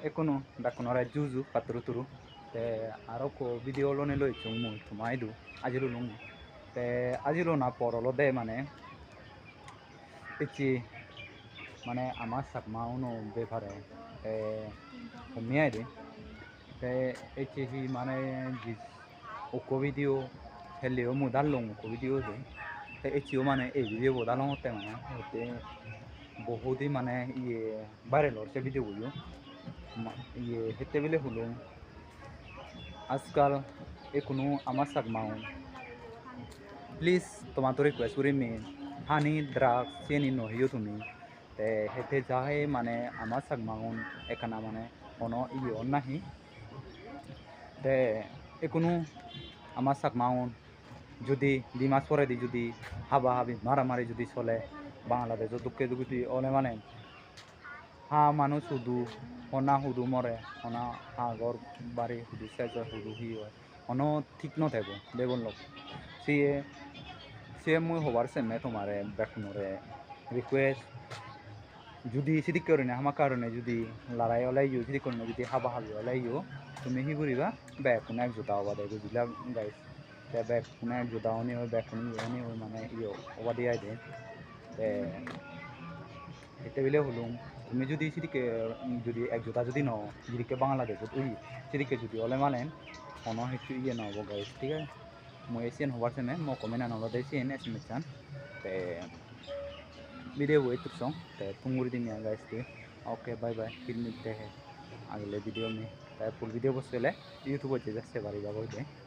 Ekono dakonora juju patruturu te aroko video lo ne lo chumu tumaidu ajilu lung te ajilu na porolo de echi ama sakma uno befare te homiaide te echi hi jis oko video helio mudalong ko video de te echi o e video bodalong te te बहुत ही ये viral और से video हुई ये हेते बेले hello आजकल एकुनु आमार सागमाउ प्लीज तुम्हारा रिक्वेस्ट करी मी हानि ड्राग्स चेनी नहियो तुमी ते हेते जाहे आमार सागमाउ Ekana ono iyo nahi te एकुनु आमार सागमाउ যদি দিমাস পরে দি যদি হাবা হাবি মারামারি যদি চলে বাংলাদেশে দুঃখে দুঃখী অলে হা মানুষ শুধু অনা শুধু মরে অনা হাগর বাড়ি শুধু সেজ শুধু হি হয় অন ঠিক নথাকো বেগুন লোক সে মুই হবার সেমে তোমার বেকুনরে রিকোয়েস্ট যদি সিদি করে না আমার কারণে যদি লড়াই ওলাইও সিদি করে যদি হাবা হাবি ওলাইও তুমি হি করিবা বেকুন এক জোতা হবা দেয় বুঝলা গাইস বেকুন এক জোতা হনি হয় বেকুন ইয়ে হয় ইয়ে হবা দিয়ে দে হেতে বেলে হলুম তুমি যদি সিদিকে যদি এক জোতা যদি ন যেদিকে বাংলাদেশত উই সেদিকে যদি ওলে অন হেতু ইয়ে নহব গাইস ঠিক আছে মই এসিয়ান হবার সেমে মই কমেন্ট আনলো দেছিয়েন এসএমএস চান তে वीडियो वो इतना सॉन्ग ते तुंगुरी दिन में गाइस थे ओके बाय बाय फिर मिलते हैं अगले वीडियो में फुल वीडियो बस चले यूट्यूब से बारी बाबा